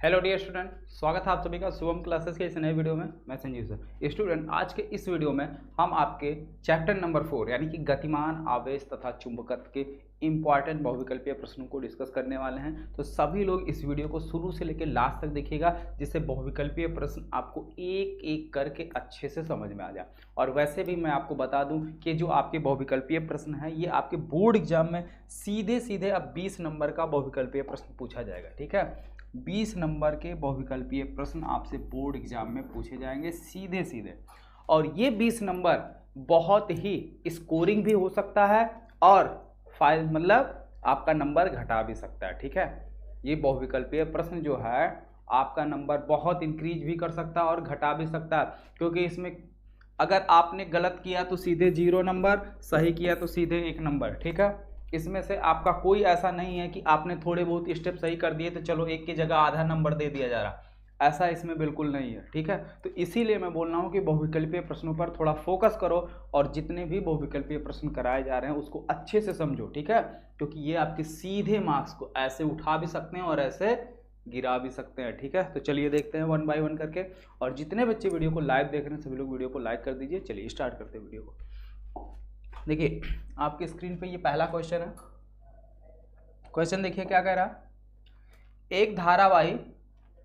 Hello dear student, स्वागत है आप सभी का शुभम क्लासेस के इस नए वीडियो में। मैं संजीव सर। स्टूडेंट, आज के इस वीडियो में हम आपके चैप्टर नंबर 4 यानी कि गतिमान, आवेश तथा चुंबकत्व के इंपॉर्टेंट बहुविकल्पीय प्रश्नों को डिस्कस करने वाले हैं। तो सभी लोग इस वीडियो को शुरू से लेकर लास्ट तक देखिएगा, जिससे बहुविकल्पीय प्रश्न आपको एक एक करके अच्छे से समझ में आ जाए। और वैसे भी मैं आपको बता दूं कि जो आपके बहुविकल्पीय प्रश्न है ये आपके बोर्ड एग्जाम में सीधे सीधे अब 20 नंबर का बहुविकल्पीय प्रश्न पूछा जाएगा। ठीक है, 20 नंबर के बहुविकल्पीय प्रश्न आपसे बोर्ड एग्जाम में पूछे जाएंगे सीधे सीधे। और ये 20 नंबर बहुत ही स्कोरिंग भी हो सकता है और मतलब आपका नंबर घटा भी सकता है। ठीक है, ये बहुविकल्पीय प्रश्न जो है आपका नंबर बहुत इंक्रीज भी कर सकता है और घटा भी सकता है, क्योंकि इसमें अगर आपने गलत किया तो सीधे 0 नंबर, सही किया तो सीधे 1 नंबर। ठीक है, इसमें से आपका कोई ऐसा नहीं है कि आपने थोड़े बहुत स्टेप सही कर दिए तो चलो 1 की जगह आधा नंबर दे दिया जा रहा, ऐसा इसमें बिल्कुल नहीं है। ठीक है, तो इसीलिए मैं बोल रहा हूँ कि बहुविकल्पीय प्रश्नों पर थोड़ा फोकस करो और जितने भी बहुविकल्पीय प्रश्न कराए जा रहे हैं उसको अच्छे से समझो। ठीक है, क्योंकि ये आपके सीधे मार्क्स को ऐसे उठा भी सकते हैं और ऐसे गिरा भी सकते हैं। ठीक है, तो चलिए देखते हैं 1 बाय 1 करके। और जितने बच्चे वीडियो को लाइव देख रहे हैं सभी लोग वीडियो को लाइक कर दीजिए। चलिए स्टार्ट करते हैं वीडियो को। देखिए आपकी स्क्रीन पे ये पहला क्वेश्चन है। क्वेश्चन देखिए क्या कह रहा है। एक धारावाही,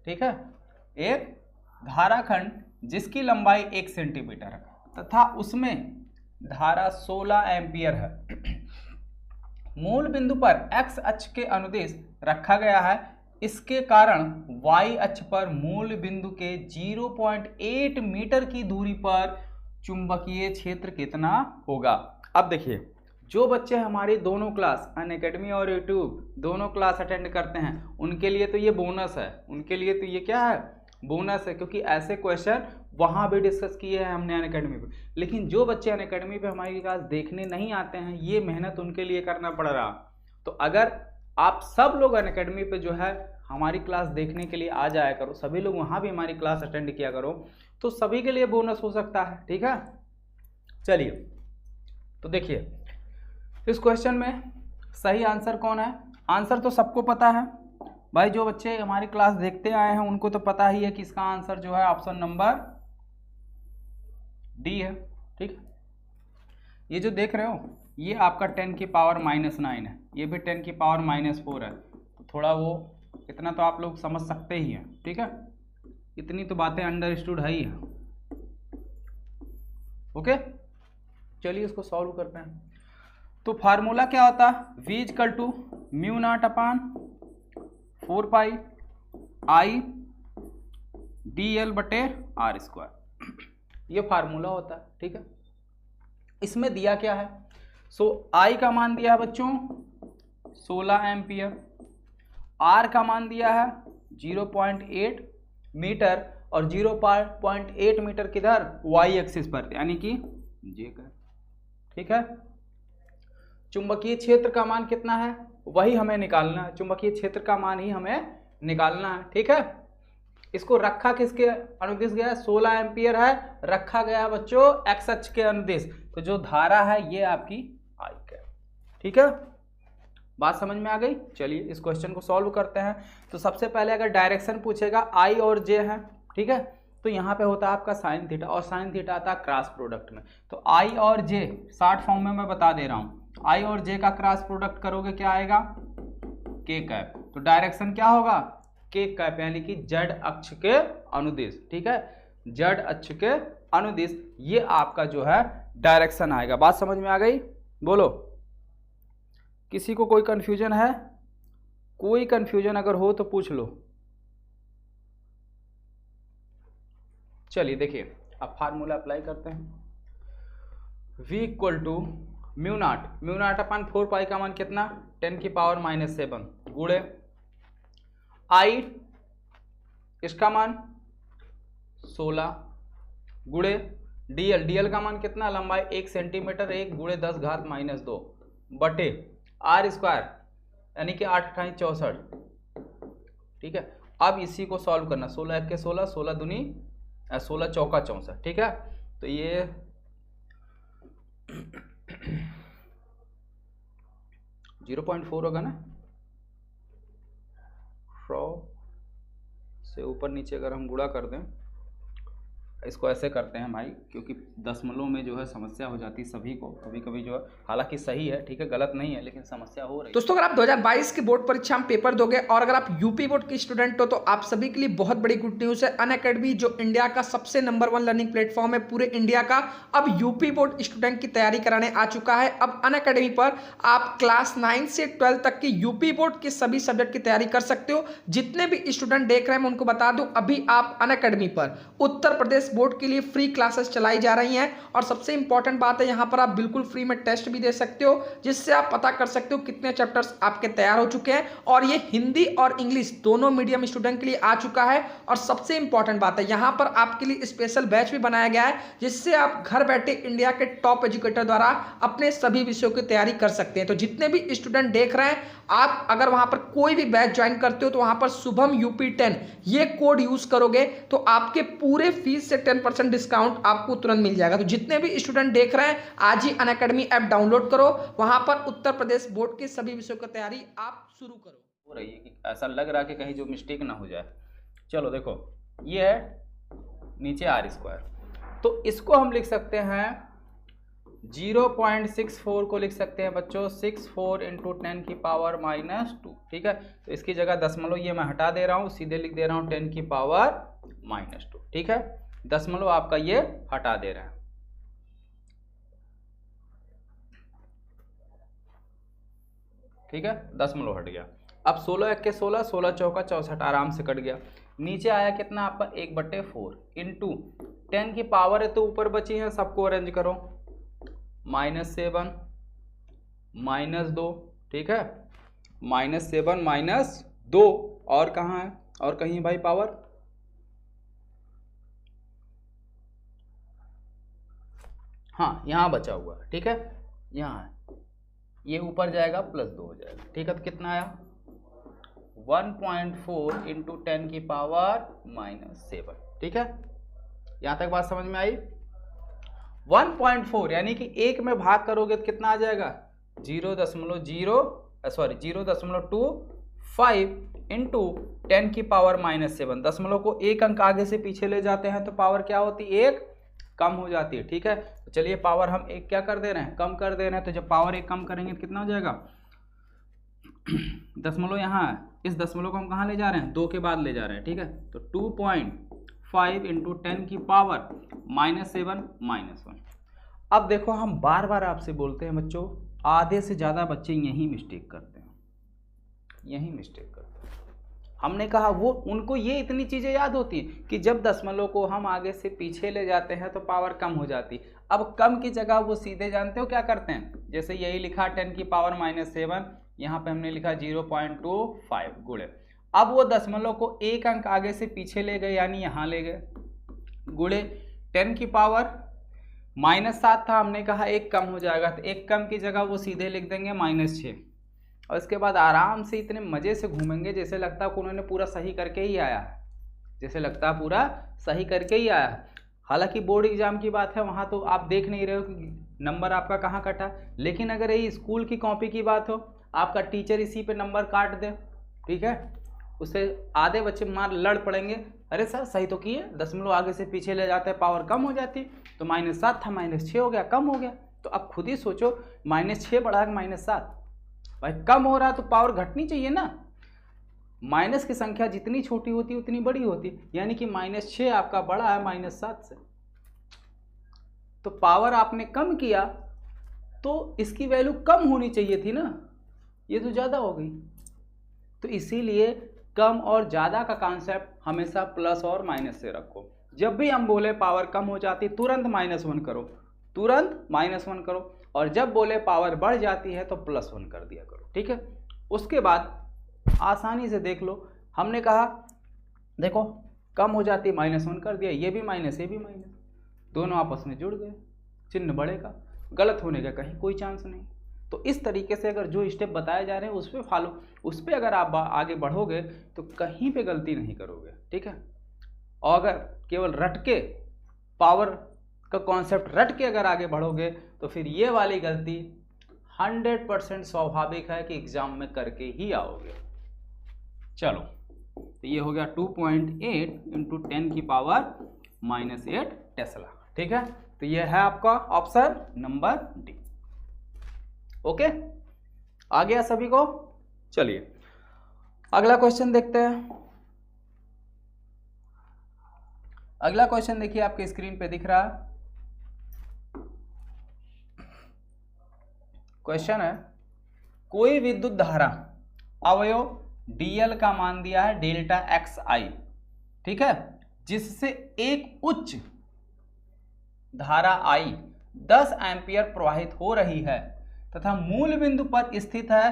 ठीक है, एक धाराखंड जिसकी लंबाई 1 सेंटीमीटर है तथा उसमें धारा 16 एम्पियर है, मूल बिंदु पर x अक्ष के अनुदिश रखा गया है। इसके कारण y अक्ष पर मूल बिंदु के 0.8 मीटर की दूरी पर चुंबकीय क्षेत्र कितना होगा। अब देखिए, जो बच्चे हमारी दोनों क्लास अनअकैडमी और यूट्यूब दोनों क्लास अटेंड करते हैं उनके लिए तो ये बोनस है, उनके लिए तो ये क्या है, बोनस है, क्योंकि ऐसे क्वेश्चन वहाँ भी डिस्कस किए हैं हमने अनअकैडमी पे। लेकिन जो बच्चे अनअकैडमी पे हमारी क्लास देखने नहीं आते हैं ये मेहनत उनके लिए करना पड़ रहा। तो अगर आप सब लोग अनअकैडमी पे जो है हमारी क्लास देखने के लिए आ जाया करो, सभी लोग वहाँ भी हमारी क्लास अटेंड किया करो, तो सभी के लिए बोनस हो सकता है। ठीक है, चलिए तो देखिए इस क्वेश्चन में सही आंसर कौन है। आंसर तो सबको पता है भाई, जो बच्चे हमारी क्लास देखते आए हैं उनको तो पता ही है कि इसका आंसर जो है ऑप्शन नंबर डी है। ठीक है, ये जो देख रहे हो ये आपका 10 की पावर -9 है, ये भी 10 की पावर -4 है, तो थोड़ा वो इतना तो आप लोग समझ सकते ही हैं। ठीक है, इतनी तो बातें अंडरस्टूड है ही है। ओके, चलिए इसको सॉल्व करते हैं। तो फार्मूला क्या होता है, v equal to mu not upon 4 pi I D L बटे आर स्क्वायर, ये फार्मूला होता है। ठीक है, इसमें दिया क्या है, आई का मान दिया है बच्चों 16 एम्पियर, आर का मान दिया है 0.8 मीटर और 0.8 मीटर किधर, वाई एक्सिस पर, यानी कि जे का। ठीक है, चुंबकीय क्षेत्र का मान कितना है वही हमें निकालना है, चुंबकीय क्षेत्र का मान ही हमें निकालना है। ठीक है, इसको रखा किसके अनुदिश गया, 16 एम्पियर है, रखा गया बच्चों एक्स अक्ष के अनुदिश, तो जो धारा है ये आपकी आई का। ठीक है, बात समझ में आ गई। चलिए इस क्वेश्चन को सॉल्व करते हैं। तो सबसे पहले अगर डायरेक्शन पूछेगा आई और जे है, ठीक है, तो यहाँ पे होता है आपका साइन थीटा और साइन थीटा आता है क्रॉस प्रोडक्ट में। तो आई और जे शॉर्ट फॉर्म में मैं बता दे रहा हूँ, आई और जे का क्रॉस प्रोडक्ट करोगे क्या आएगा, के कैप। तो डायरेक्शन क्या होगा, के कैप, यानी कि जेड अक्ष के अनुदिश। ठीक है, जेड अक्ष के अनुदिश ये आपका जो है डायरेक्शन आएगा। बात समझ में आ गई, बोलो किसी को कोई कंफ्यूजन है, कोई कंफ्यूजन अगर हो तो पूछ लो। चलिए देखिए अब फार्मूला अप्लाई करते हैं। v equal to mu not upon 4 pi का मान कितना, 10 की पावर -7 गुणे आई, इसका मान 16 गुणे डीएल का मान कितना, लंबाई 1 सेंटीमीटर, 1 गुणे 10 घात -2 बटे आर स्क्वायर, यानी कि 8 × 64। ठीक है, अब इसी को सॉल्व करना, 16 1 के 16, 16 दूनी 16 चौका 64। ठीक है, तो ये 0.4 होगा ना, से ऊपर नीचे अगर हम गुणा कर दें, इसको ऐसे करते हैं भाई, क्योंकि दशमलव में जो है समस्या हो जाती है सभी को, कभी कभी जो है, हालांकि सही है, ठीक है, गलत नहीं है, लेकिन समस्या हो रही है। दोस्तों, अगर आप 2022 की बोर्ड परीक्षा में पेपर दोगे और अगर आप यूपी बोर्ड के स्टूडेंट हो तो आप सभी के लिए बहुत बड़ी गुड न्यूज है। अनअकैडमी जो इंडिया का सबसे नंबर 1 लर्निंग प्लेटफॉर्म है पूरे इंडिया का, अब यूपी बोर्ड स्टूडेंट की तैयारी कराने आ चुका है। अब अनअकैडमी पर आप क्लास 9 से 12 तक की यूपी बोर्ड के सभी सब्जेक्ट की तैयारी कर सकते हो। जितने भी स्टूडेंट देख रहे हैं मैं उनको बता दूं, अभी आप अनअकैडमी पर उत्तर प्रदेश बोर्ड के लिए फ्री क्लासेस चलाई जा रही हैं। और सबसे इंपॉर्टेंट बात है, यहां पर आप बिल्कुल फ्री में टेस्ट भी दे सकते हो, जिससे आप पता कर सकते हो कितने चैप्टर्स आपके तैयार हो चुके हैं। और ये हिंदी और इंग्लिश दोनों मीडियम स्टूडेंट के लिए आ चुका है। और सबसे इंपॉर्टेंट बात है, यहां पर आपके लिए स्पेशल बैच भी बनाया गया है, जिससे आप घर बैठे इंडिया के टॉप एजुकेटर द्वारा अपने सभी विषयों की तैयारी कर सकते हैं। तो जितने भी स्टूडेंट देख रहे हैं, आप अगर वहां पर कोई भी बैच ज्वाइन करते हो तो वहां पर शुभम UP10 ये कोड यूज करोगे तो आपके पूरे फीस से 10% डिस्काउंट आपको तुरंत मिल जाएगा। तो जितने भी स्टूडेंट देख रहे हैं, आज ही अनअकैडमी ऐप डाउनलोड करो, वहां पर उत्तर प्रदेश बोर्ड के सभी विषयों की तैयारी आप शुरू करो। हो रही है कि ऐसा लग रहा है कि कहीं जो मिस्टेक ना हो जाए। चलो देखो, ये है नीचे r², तो इसको हम लिख सकते हैं 0.64 को लिख सकते हैं बच्चों 64 × 10 की पावर -2, ठीक है। तो इसकी जगह दशमलव ये मैं हटा दे रहा हूँ, सीधे लिख दे रहा हूँ 10 की पावर -2, ठीक है। दशमलव आपका ये हटा दे रहा है, ठीक है, दशमलव हट गया। अब 16 × 16, 16 चौका 64, आराम से कट गया। नीचे आया कितना आपका 1/4 इंटू 10 की पावर है तो ऊपर बची है, सबको अरेंज करो, -7 -2, ठीक है, -7 -2, और कहाँ है, और कहीं भाई पावर, हाँ यहाँ बचा हुआ है, ठीक है, यहाँ है, ये ऊपर जाएगा +2 हो जाएगा, ठीक है। तो कितना आया 1.4 × 10 की पावर -7, ठीक है। यहाँ तक बात समझ में आई। 1.4 यानी कि एक में भाग करोगे तो कितना आ जाएगा 0.25 इंटू 10 की पावर -7। दशमलव को एक अंक आगे से पीछे ले जाते हैं तो पावर क्या होती है, एक कम हो जाती है, ठीक है। तो चलिए पावर हम एक क्या कर दे रहे हैं, कम कर दे रहे हैं। तो जब पावर एक कम करेंगे तो कितना हो जाएगा, दशमलव यहाँ है, इस दशमलव को हम कहाँ ले जा रहे हैं, 2 के बाद ले जा रहे हैं, ठीक है। तो 2.5 × 10 की पावर -7 -1। अब देखो, हम बार बार आपसे बोलते हैं बच्चों, आधे से ज़्यादा बच्चे यही मिस्टेक करते हैं, यही मिस्टेक करते हैं। हमने कहा वो उनको ये इतनी चीज़ें याद होती हैं कि जब दशमलव को हम आगे से पीछे ले जाते हैं तो पावर कम हो जाती। अब कम की जगह वो सीधे जानते हो क्या करते हैं, जैसे यही लिखा 10 की पावर -7, यहाँ पे हमने लिखा 0.25 गुणे, अब वो दशमलव को एक अंक आगे से पीछे ले गए, यानी यहाँ ले गए, गुणे 10 की पावर -7 था, हमने कहा एक कम हो जाएगा, तो एक कम की जगह वो सीधे लिख देंगे -6, और इसके बाद आराम से इतने मज़े से घूमेंगे जैसे लगता है कि उन्होंने पूरा सही करके ही आया है, जैसे लगता है पूरा सही करके ही आया है। हालांकि बोर्ड एग्जाम की बात है, वहाँ तो आप देख नहीं रहे हो कि नंबर आपका कहाँ कटा, लेकिन अगर यही स्कूल की कॉपी की बात हो, आपका टीचर इसी पे नंबर काट दे, ठीक है, उससे आधे बच्चे मार लड़ पड़ेंगे, अरे सर सही तो किए, दशमलव आगे से पीछे ले जाते हैं पावर कम हो जाती, तो -7 था -6 हो गया, कम हो गया। तो अब खुद ही सोचो, -6 बढ़ा के -7, भाई कम हो रहा है तो पावर घटनी चाहिए ना, माइनस की संख्या जितनी छोटी होती है उतनी बड़ी होती, यानी कि -6 आपका बड़ा है -7 से, तो पावर आपने कम किया तो इसकी वैल्यू कम होनी चाहिए थी ना, ये तो ज़्यादा हो गई। तो इसीलिए कम और ज़्यादा का कॉन्सेप्ट हमेशा प्लस और माइनस से रखो। जब भी हम बोले पावर कम हो जाती तुरंत -1 करो, तुरंत -1 करो, और जब बोले पावर बढ़ जाती है तो +1 कर दिया करो, ठीक है। उसके बाद आसानी से देख लो, हमने कहा देखो कम हो जाती -1 कर दिया, ये भी माइनस ये भी माइनस, दोनों आपस में जुड़ गए, चिन्ह बढ़ेगा, गलत होने का कहीं कोई चांस नहीं। तो इस तरीके से अगर जो स्टेप बताए जा रहे हैं उस पर फॉलो, उस पर अगर आप आगे बढ़ोगे तो कहीं पे गलती नहीं करोगे, ठीक है। और अगर केवल रट के पावर का कॉन्सेप्ट रट के अगर आगे बढ़ोगे तो फिर ये वाली गलती 100% स्वाभाविक है कि एग्जाम में करके ही आओगे। चलो तो ये हो गया 2.8 इंटू 10 की पावर -8 टेस्ला। ठीक है, तो ये है आपका ऑप्शन नंबर डी। ओके, आ गया सभी को। चलिए अगला क्वेश्चन देखते हैं। अगला क्वेश्चन देखिए आपके स्क्रीन पे दिख रहा है। क्वेश्चन है, कोई विद्युत धारा अवयव डीएल का मान दिया है डेल्टा एक्स आई, ठीक है, जिससे एक उच्च धारा आई 10 एम्पियर प्रवाहित हो रही है तथा मूल बिंदु पर स्थित है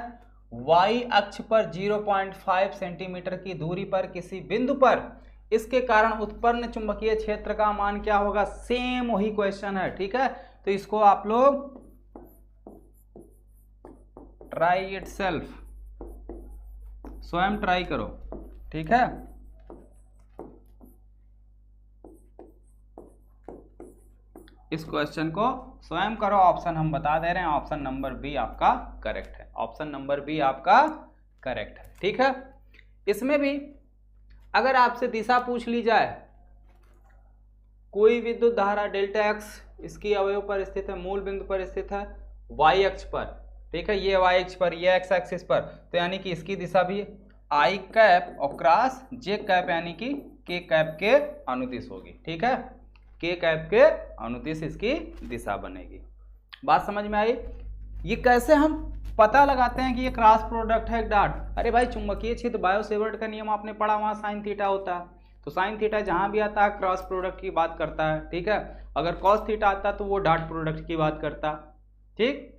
y अक्ष पर 0.5 सेंटीमीटर की दूरी पर किसी बिंदु पर, इसके कारण उत्पन्न चुंबकीय क्षेत्र का मान क्या होगा। सेम वही क्वेश्चन है। ठीक है, तो इसको आप लोग ट्राई इट सेल्फ, स्वयं ट्राई करो। ठीक है, इस क्वेश्चन को स्वयं करो। ऑप्शन हम बता दे रहे हैं, ऑप्शन नंबर बी आपका करेक्ट है। ऑप्शन नंबर बी आपका करेक्ट है। ठीक है, इसमें भी अगर आपसे दिशा पूछ ली जाए, कोई विद्युत धारा डेल्टा एक्स इसकी अवयव पर स्थित है, मूल बिंदु पर स्थित है y अक्ष पर, ठीक है, ये y अक्ष पर, ये x एक्सिस पर, तो यानी कि इसकी दिशा भी i कैप और क्रॉस j कैप यानी कि k कैप के अनुदिश होगी। ठीक है, k कैप के अनुदिश इसकी दिशा बनेगी। बात समझ में आई। ये कैसे हम पता लगाते हैं कि ये क्रॉस प्रोडक्ट है डॉट। अरे भाई, चुंबकीय क्षेत्र बायो सेवर्ट का नियम आपने पढ़ा, वहां साइन थीटा होता है, तो साइन थीटा जहां भी आता है क्रॉस प्रोडक्ट की बात करता है। ठीक है, अगर कॉस थीटा आता तो वो डॉट प्रोडक्ट की बात करता। ठीक,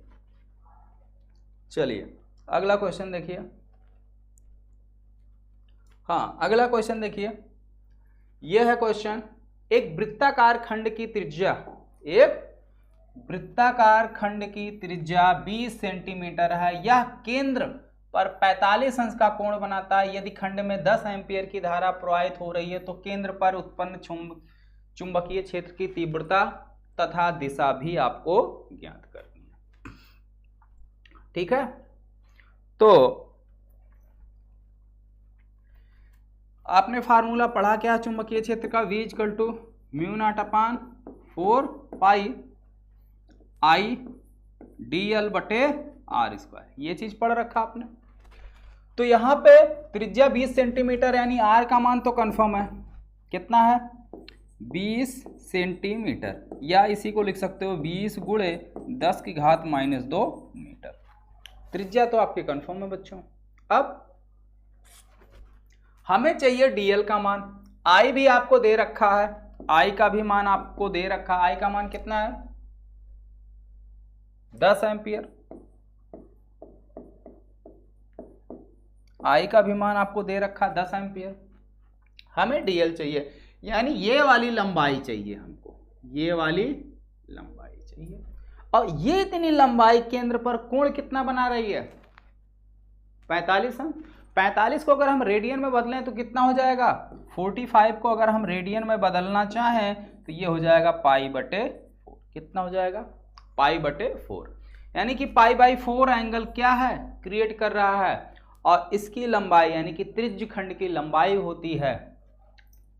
चलिए अगला क्वेश्चन देखिए। हाँ, अगला क्वेश्चन देखिए, यह है क्वेश्चन, एक वृत्ताकार खंड की त्रिज्या, एक वृत्ताकार खंड की त्रिज्या 20 सेंटीमीटर है, यह केंद्र पर 45 अंश का कोण बनाता है। यदि खंड में 10 एम्पियर की धारा प्रवाहित हो रही है तो केंद्र पर उत्पन्न चुंबकीय क्षेत्र की तीव्रता तथा दिशा भी आपको ज्ञात करनी है। ठीक है, तो आपने फार्मूला पढ़ा क्या चुंबकीय क्षेत्र का, V = μ0/4 पाई आई dl बटे r स्क्वायर, ये चीज पढ़ रखा आपने। तो यहां पे त्रिज्या 20 सेंटीमीटर यानी r का मान तो कंफर्म है, कितना है 20 सेंटीमीटर, या इसी को लिख सकते हो 20 गुणे 10 की घात -2 मीटर। त्रिज्या तो आपकी कंफर्म है बच्चों। अब हमें चाहिए dl का मान, i भी आपको दे रखा है, i का भी मान आपको दे रखा है। i का मान कितना है 10 एम्पियर, I का भी मान आपको दे रखा 10 एम्पियर। हमें dl चाहिए, यानी ये वाली लंबाई चाहिए हमको, ये वाली लंबाई चाहिए। और ये इतनी लंबाई केंद्र पर कोण कितना बना रही है 45 अंश। 45 को अगर हम रेडियन में बदलें तो कितना हो जाएगा 45 को अगर हम रेडियन में बदलना चाहें तो ये हो जाएगा π/4। कितना हो जाएगा π/4, यानी कि π/4 एंगल क्या है क्रिएट कर रहा है। और इसकी लंबाई यानी कि त्रिज्य खंड की लंबाई होती है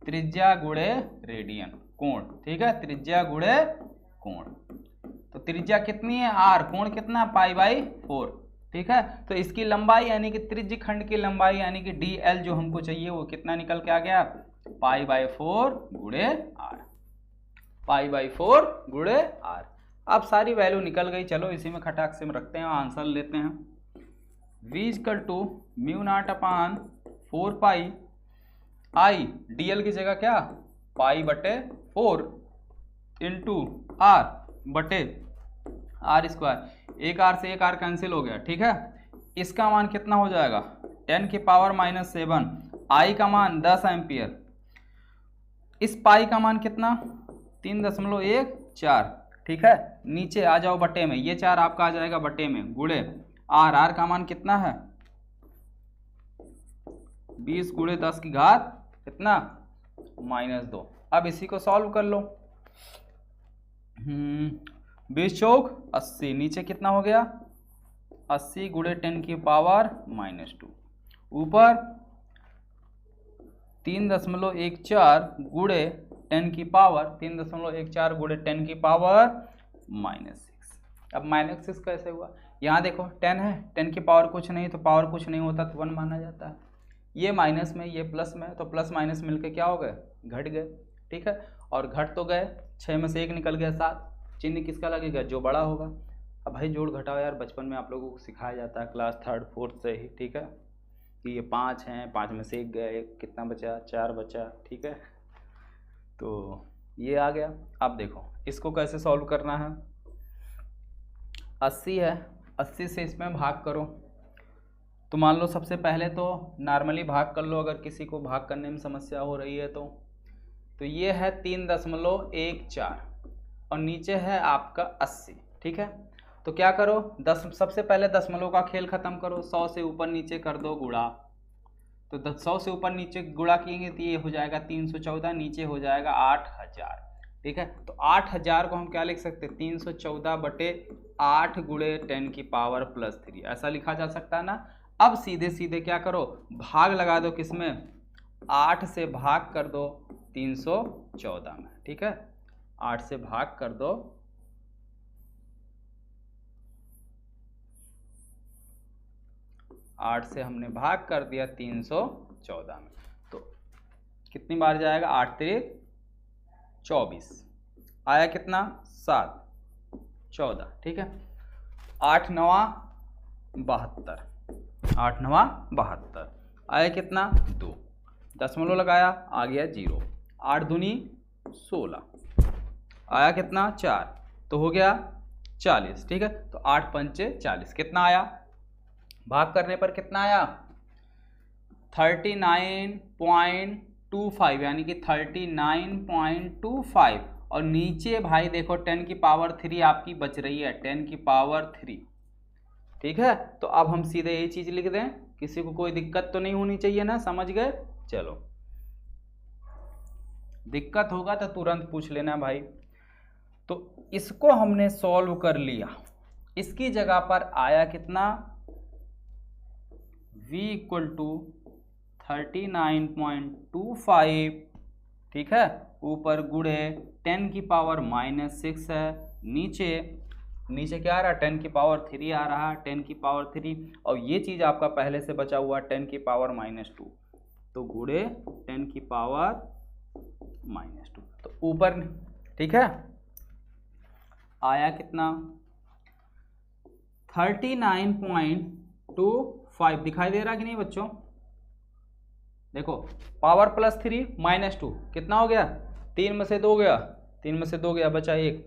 त्रिज्या गुणे रेडियन कोण। ठीक है, त्रिज्या गुणे कोण, तो त्रिज्या कितनी है r, कोण कितना π/4। ठीक है, तो इसकी लंबाई यानी कि त्रिज्य खंड की लंबाई यानी कि dl जो हमको चाहिए वो कितना निकल के आ गया π/4 गुणे r, π/4 गुणे r। अब सारी वैल्यू निकल गई, चलो इसी में खटाक से रखते हैं, आंसर लेते हैं। V = μ0/4 पाई आई dl की जगह क्या π/4 इंटू r बटे r स्क्वायर। एक r से एक r कैंसिल हो गया। ठीक है, इसका मान कितना हो जाएगा 10 की पावर -7, i का मान 10 एम्पियर, इस पाई का मान कितना 3.14। ठीक है, नीचे आ जाओ बटे में, ये 4 आपका आ जाएगा बटे में, गुणे r का मान कितना है 20 गुणे 10 की घात कितना -2। अब इसी को सॉल्व कर लो। 20 चौक 80, नीचे कितना हो गया 80 गुणे 10 की पावर -2, ऊपर 3.14 गुणे 10 की पावर 3.14 गुणे 10 की पावर -6। अब -6 कैसे हुआ? यहाँ देखो 10 है, 10 की पावर कुछ नहीं, तो पावर कुछ नहीं होता तो 1 माना जाता है। ये माइनस में, ये प्लस में, तो प्लस माइनस मिलके क्या हो गए? घट गए। ठीक है, और घट तो गए, 6 में से 1 निकल गया 7। चिन्ह किसका लगेगा? जो बड़ा होगा। अब भाई जोड़ घटाओ यार बचपन में आप लोगों को सिखाया जाता है क्लास 3rd 4th से ही। ठीक है, कि ये 5 हैं, 5 में से 1 गए, कितना बचा? 4 बचा। ठीक है, तो ये आ गया। अब देखो इसको कैसे सॉल्व करना है। 80 है, 80 से इसमें भाग करो। तो मान लो सबसे पहले तो नॉर्मली भाग कर लो, अगर किसी को भाग करने में समस्या हो रही है तो ये है 3.14 और नीचे है आपका 80। ठीक है, तो क्या करो? 10 सबसे पहले दशमलव का खेल खत्म करो। 100 से ऊपर नीचे कर दो गुणा, तो 100 से ऊपर नीचे गुणा किएंगे तो ये हो जाएगा 314, नीचे हो जाएगा 8000। ठीक है, तो 8000 को हम क्या लिख सकते हैं? 314/8 गुणे 10 की पावर +3, ऐसा लिखा जा सकता है ना। अब सीधे सीधे क्या करो? भाग लगा दो किसमें? 8 से भाग कर दो 314 में। ठीक है, 8 से भाग कर दो 8 से हमने भाग कर दिया 314 में, तो कितनी बार जाएगा? 8 3 24, आया कितना? 7 14। ठीक है, 8 9 72, 8 9 72, आया कितना? 2, दशमलव लगाया, आ गया 0। 8 दूनी 16, आया कितना? 4, तो हो गया 40। ठीक है, तो 8 पंचे 40, कितना आया? भाग करने पर कितना आया? 39.25, यानी कि 39.25। और नीचे भाई देखो 10 की पावर 3 आपकी बच रही है, 10 की पावर 3। ठीक है, तो अब हम सीधे ये चीज लिख दें, किसी को कोई दिक्कत तो नहीं होनी चाहिए ना, समझ गए? चलो, दिक्कत होगा तो तुरंत पूछ लेना भाई। तो इसको हमने सॉल्व कर लिया। इसकी जगह पर आया कितना? v = 39.25। ठीक है, ऊपर गुणे 10 की पावर -6 है, नीचे क्या आ रहा है? 10 की पावर 3 आ रहा है, 10 की पावर 3, और ये चीज आपका पहले से बचा हुआ 10 की पावर -2, तो गुणे 10 की पावर -2, तो ऊपर। ठीक है, आया कितना? 39.25 दिखाई दे रहा कि नहीं बच्चों? देखो पावर +3 -2 कितना हो गया? 3 में से 2 गया, 3 में से 2 गया, बचा 1,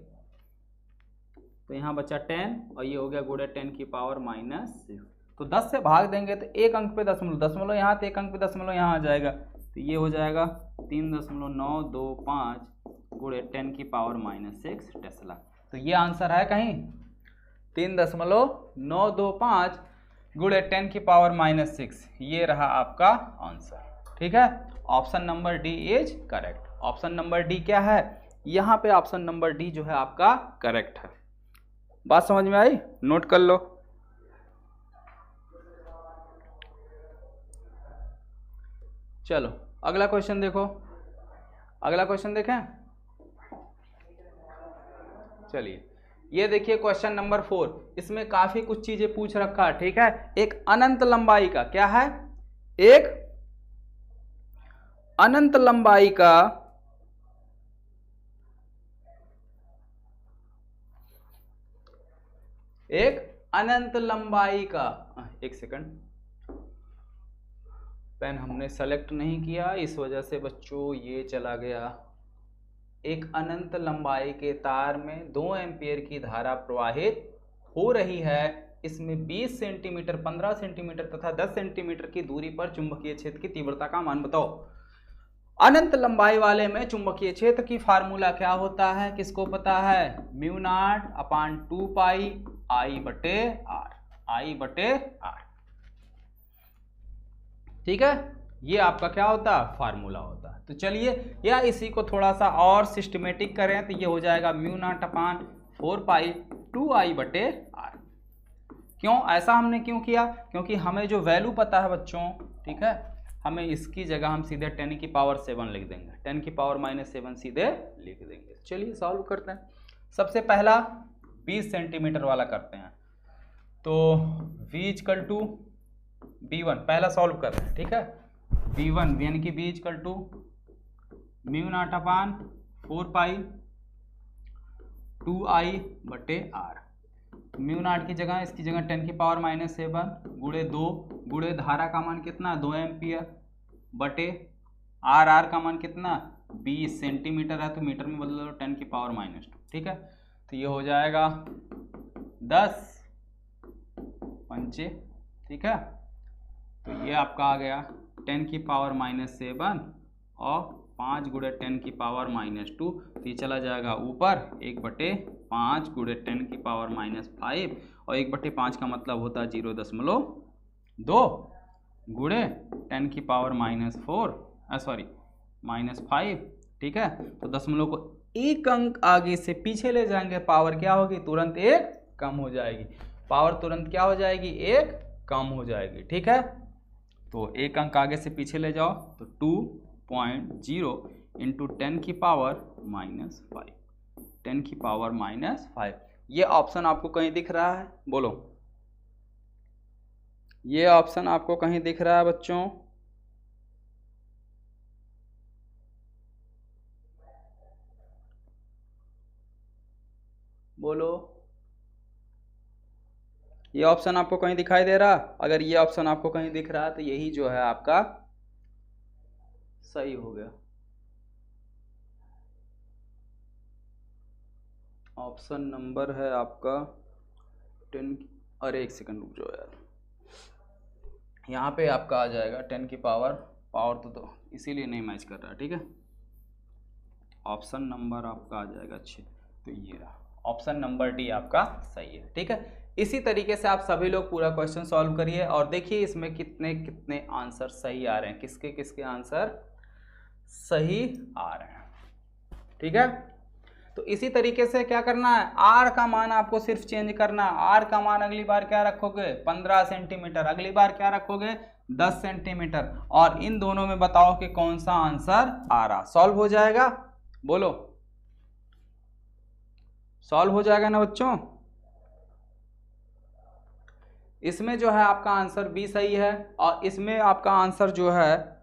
तो यहाँ बचा 10, और ये हो गया गुणे 10 की पावर -6। तो 10 से भाग देंगे तो 1 अंक पे दशमलव यहाँ, तो 1 अंक पे दशमलव यहाँ आ जाएगा, तो ये हो जाएगा 3.925 गुणे 10 की पावर -6 टेस्ला। तो ये आंसर है कहीं? 3.925 गुणे 10 की पावर -6, ये रहा आपका आंसर। ठीक है, option number D is correct. Option number D क्या है? यहाँ पे ऑप्शन नंबर डी जो है आपका करेक्ट है। बात समझ में आई? नोट कर लो। चलो अगला क्वेश्चन देखो, अगला क्वेश्चन देखें। चलिए ये देखिए क्वेश्चन नंबर 4, इसमें काफी कुछ चीजें पूछ रखा है। ठीक है, एक अनंत लंबाई का, क्या है? एक अनंत लंबाई का एक सेकंड, पेन हमने सेलेक्ट नहीं किया, इस वजह से बच्चों ये चला गया। एक अनंत लंबाई के तार में 2 एम्पियर की धारा प्रवाहित हो रही है। इसमें 20 सेंटीमीटर, 15 सेंटीमीटर तथा 10 सेंटीमीटर की दूरी पर चुंबकीय क्षेत्र की तीव्रता का मान बताओ। अनंत लंबाई वाले में चुंबकीय क्षेत्र की फार्मूला क्या होता है? किसको पता है? μ0/2π I/r। ठीक है, ये आपका क्या होता है? फार्मूला होता है। तो चलिए या इसी को थोड़ा सा और सिस्टमेटिक करें तो ये हो जाएगा μ0/4π 2I/r। क्यों ऐसा हमने क्यों किया? क्योंकि हमें जो वैल्यू पता है बच्चों, ठीक है, हमें इसकी जगह हम सीधे 10 की पावर 7 लिख देंगे, 10 की पावर -7 सीधे लिख देंगे। चलिए सॉल्व करते हैं। सबसे पहला 20 सेंटीमीटर वाला करते हैं। तो v इक्वल टू b1 पहला सॉल्व कर रहे हैं, ठीक है। b1 यानी कि v इक्वल टू μ0/4 2i/r। μ0 की जगह इसकी जगह 10 की पावर -7 गुणे 2 गुणे धारा का मान कितना 2 एम्पियर बटे r का मान कितना 20 सेंटीमीटर है, तो मीटर में बदल दो 10 की पावर -2, ठीक है। तो ये हो जाएगा 10 पंचे, ठीक है। तो ये आपका आ गया 10 की पावर -7 और 5 गुणे 10 की पावर -2, तो ये चला जाएगा ऊपर 1/5 गुणे 10 की पावर -5 और 1/5 का मतलब होता है 0.2 गुणे 10 की पावर -5, ठीक है। तो दशमलव को एक अंक आगे से पीछे ले जाएंगे, पावर क्या होगी तुरंत एक कम हो जाएगी, पावर तुरंत क्या हो जाएगी एक कम हो जाएगी, ठीक है। तो एक अंक आगे से पीछे ले जाओ तो 2.0 इंटू 10 की पावर -5, 10 की पावर -5। ये ऑप्शन आपको कहीं दिख रहा है, बोलो ये ऑप्शन आपको कहीं दिख रहा है बच्चों? बोलो, ये ऑप्शन आपको कहीं दिखाई दे रहा? अगर ये ऑप्शन आपको कहीं दिख रहा है तो यही जो है आपका सही हो गया। ऑप्शन नंबर है आपका 10। अरे एक सेकंड रुक जाओ यार, यहाँ पे आपका आ जाएगा 10 की पावर तो इसीलिए नहीं मैच कर रहा, ठीक है। ऑप्शन नंबर आपका आ जाएगा 6, तो ये रहा ऑप्शन नंबर डी आपका सही है, ठीक है। इसी तरीके से आप सभी लोग पूरा क्वेश्चन सॉल्व करिए और देखिए इसमें कितने कितने आंसर सही आ रहे हैं, किसके किसके आंसर सही आ रहे हैं, ठीक है। तो इसी तरीके से क्या करना है, आर का मान आपको सिर्फ चेंज करना है। आर का मान अगली बार क्या रखोगे 15 सेंटीमीटर, अगली बार क्या रखोगे 10 सेंटीमीटर, और इन दोनों में बताओ कि कौन सा आंसर आ रहा। सॉल्व हो जाएगा, बोलो सॉल्व हो जाएगा ना बच्चों। इसमें जो है आपका आंसर बी सही है और इसमें आपका आंसर जो है,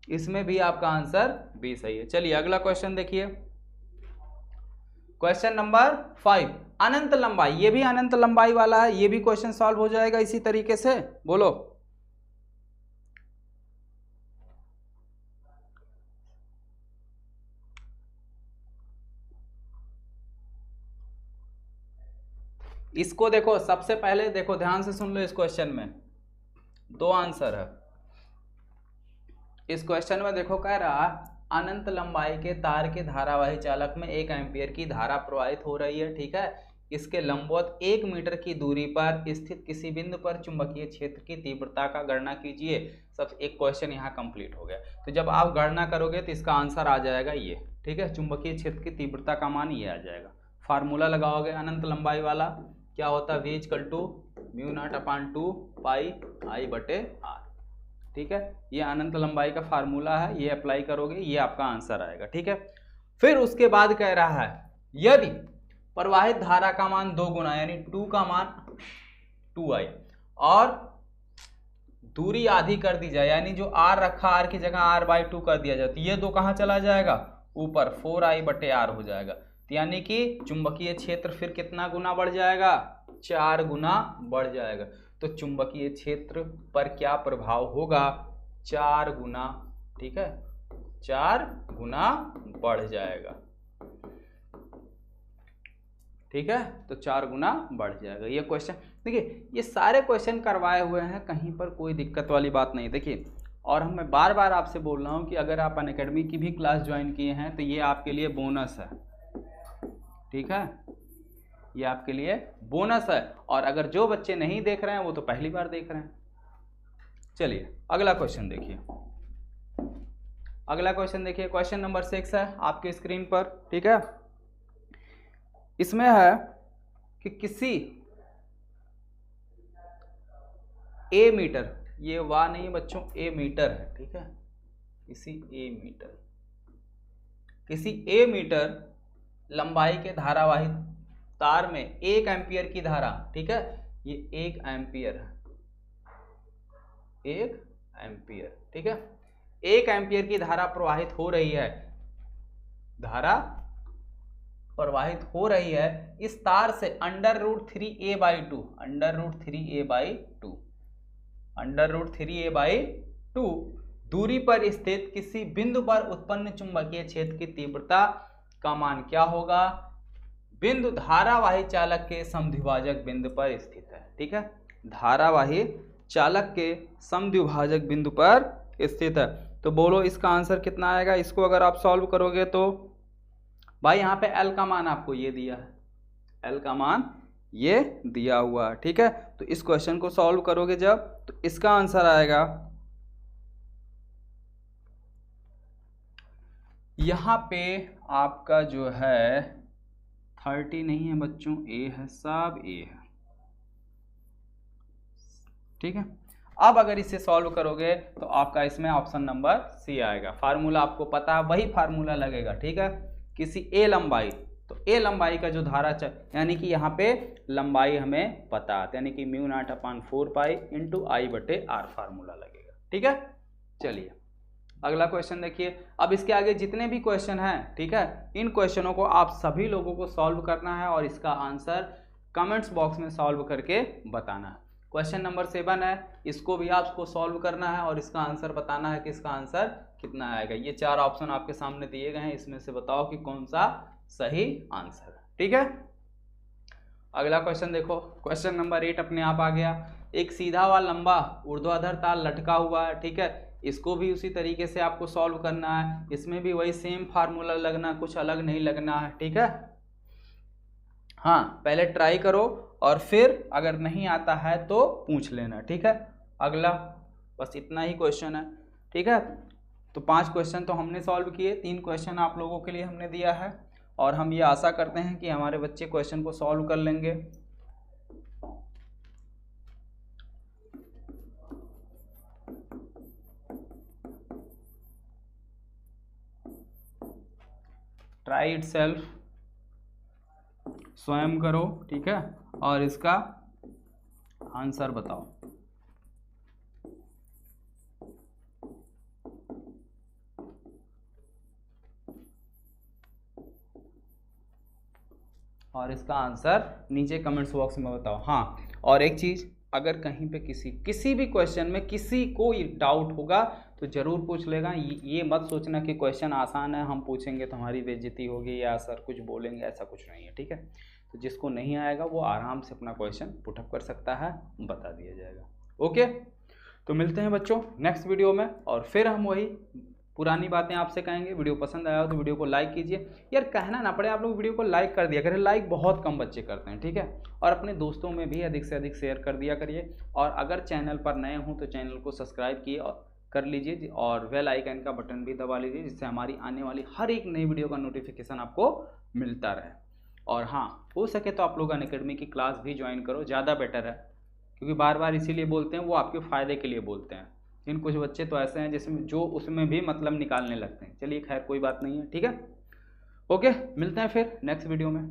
इसमें भी आपका आंसर बी सही है। चलिए अगला क्वेश्चन देखिए, क्वेश्चन नंबर 5 अनंत लंबाई। ये भी अनंत लंबाई वाला है, ये भी क्वेश्चन सॉल्व हो जाएगा इसी तरीके से, बोलो इसको देखो। सबसे पहले देखो ध्यान से सुन लो, इस क्वेश्चन में 2 आंसर है। इस क्वेश्चन में देखो कह रहा अनंत लंबाई के तार के धारावाही चालक में 1 एम्पीयर की धारा प्रवाहित हो रही है, ठीक है। इसके लंबवत 1 मीटर की दूरी पर स्थित किसी बिंदु पर चुंबकीय क्षेत्र की तीव्रता का गणना कीजिए। सब एक क्वेश्चन यहाँ कंप्लीट हो गया। तो जब आप गणना करोगे तो इसका आंसर आ जाएगा ये, ठीक है। चुंबकीय क्षेत्र की तीव्रता का मान ये आ जाएगा। फार्मूला लगाओगे अनंत लंबाई वाला, क्या होता है v इक्वल टू μ0/2 πi/r, ठीक है। ये अनंत लंबाई का फार्मूला है, ये अप्लाई करोगे ये आपका आंसर आएगा, ठीक है। फिर उसके बाद कह रहा है यदि प्रवाहित धारा का मान 2 गुना यानी 2 का मान 2i और दूरी आधी कर दी जाए, यानी जो r रखा r की जगह r/2 कर दिया जाए, तो ये 2 कहाँ चला जाएगा ऊपर 4i/r हो जाएगा। यानी कि चुंबकीय क्षेत्र फिर कितना गुना बढ़ जाएगा 4 गुना बढ़ जाएगा। तो चुंबकीय क्षेत्र पर क्या प्रभाव होगा 4 गुना, ठीक है 4 गुना बढ़ जाएगा, ठीक है। तो 4 गुना बढ़ जाएगा। ये क्वेश्चन देखिए, ये सारे क्वेश्चन करवाए हुए हैं, कहीं पर कोई दिक्कत वाली बात नहीं। देखिए और मैं बार बार आपसे बोल रहा हूँ कि अगर आप अनअकैडमी की भी क्लास ज्वाइन किए हैं तो ये आपके लिए बोनस है, ठीक है, ये आपके लिए बोनस है। और अगर जो बच्चे नहीं देख रहे हैं वो तो पहली बार देख रहे हैं। चलिए अगला क्वेश्चन देखिए, अगला क्वेश्चन देखिए, क्वेश्चन नंबर 6 है आपके स्क्रीन पर, ठीक है। इसमें है कि किसी a मीटर ये वाह नहीं है बच्चों, ए मीटर है, ठीक है, किसी ए मीटर लंबाई के धारावाही तार में 1 एम्पियर की धारा, ठीक है, ये 1 एम्पियर है, 1 एम्पियर, ठीक है, 1 एम्पियर की धारा प्रवाहित हो रही है, धारा प्रवाहित हो रही है इस तार से √3a/2, √3a/2 दूरी पर स्थित किसी बिंदु पर उत्पन्न चुंबकीय क्षेत्र की तीव्रता का मान क्या होगा? बिंदु धारावाही चालक के समद्विभाजक बिंदु पर स्थित है, ठीक है, धारावाही चालक के समद्विभाजक बिंदु पर स्थित है। तो बोलो इसका आंसर कितना आएगा? इसको अगर आप सॉल्व करोगे तो भाई यहाँ पे L का मान आपको ये दिया है, L का मान ये दिया हुआ है, ठीक है। तो इस क्वेश्चन को सॉल्व करोगे जब, तो इसका आंसर आएगा यहाँ पे आपका जो है 30 नहीं है बच्चों, A है, सब A है, ठीक है। अब अगर इसे सॉल्व करोगे तो आपका इसमें ऑप्शन नंबर सी आएगा। फार्मूला आपको पता है, वही फार्मूला लगेगा, ठीक है। किसी ए लंबाई, तो ए लंबाई का जो धारा यानी कि यहाँ पे लंबाई हमें पता है, यानी कि μ0/4π × I/R फार्मूला लगेगा, ठीक है। चलिए अगला क्वेश्चन देखिए। अब इसके आगे जितने भी क्वेश्चन हैं, ठीक है, इन क्वेश्चनों को आप सभी लोगों को सॉल्व करना है और इसका आंसर कमेंट्स बॉक्स में सॉल्व करके बताना है। क्वेश्चन नंबर 7 है, इसको भी आपको सॉल्व करना है और इसका आंसर बताना है कि इसका आंसर कितना आएगा। ये 4 ऑप्शन आपके सामने दिए गए हैं, इसमें से बताओ कि कौन सा सही आंसर है, ठीक है। अगला क्वेश्चन देखो, क्वेश्चन नंबर 8 अपने आप आ गया। एक सीधा व लंबा ऊर्ध्वाधर तार लटका हुआ है, ठीक है, इसको भी उसी तरीके से आपको सॉल्व करना है। इसमें भी वही सेम फार्मूला लगना, कुछ अलग नहीं लगना है, ठीक है। हाँ, पहले ट्राई करो और फिर अगर नहीं आता है तो पूछ लेना, ठीक है। अगला बस इतना ही क्वेश्चन है, ठीक है। तो 5 क्वेश्चन तो हमने सॉल्व किए, 3 क्वेश्चन आप लोगों के लिए हमने दिया है और हम ये आशा करते हैं कि हमारे बच्चे क्वेश्चन को सॉल्व कर लेंगे। ट्राई इट सेल्फ, स्वयं करो, ठीक है, और इसका आंसर बताओ। और इसका आंसर नीचे कमेंट्स बॉक्स में बताओ। हाँ, और एक चीज़, अगर कहीं पे किसी भी क्वेश्चन में किसी को डाउट होगा तो ज़रूर पूछ लेगा। ये मत सोचना कि क्वेश्चन आसान है, हम पूछेंगे तो हमारी बेइज्जती होगी या सर कुछ बोलेंगे, ऐसा कुछ नहीं है, ठीक है। तो जिसको नहीं आएगा वो आराम से अपना क्वेश्चन पुटअप कर सकता है, बता दिया जाएगा। ओके, तो मिलते हैं बच्चों नेक्स्ट वीडियो में और फिर हम वही पुरानी बातें आपसे कहेंगे। वीडियो पसंद आया हो तो वीडियो को लाइक कीजिए। यार कहना ना पड़े, आप लोग वीडियो को लाइक कर दिया करें, लाइक बहुत कम बच्चे करते हैं, ठीक है। और अपने दोस्तों में भी अधिक से अधिक शेयर कर दिया करिए। और अगर चैनल पर नए हों तो चैनल को सब्सक्राइब किए और कर लीजिए और बेल आइकन का बटन भी दबा लीजिए, जिससे हमारी आने वाली हर एक नई वीडियो का नोटिफिकेशन आपको मिलता रहे। और हाँ, हो सके तो आप लोग अनअकैडमी की क्लास भी ज्वाइन करो, ज़्यादा बेटर है, क्योंकि बार बार इसीलिए बोलते हैं, वो आपके फ़ायदे के लिए बोलते हैं। इन कुछ बच्चे तो ऐसे हैं जिसमें जो उसमें भी मतलब निकालने लगते हैं। चलिए खैर कोई बात नहीं है, ठीक है। ओके, मिलते हैं फिर नेक्स्ट वीडियो में।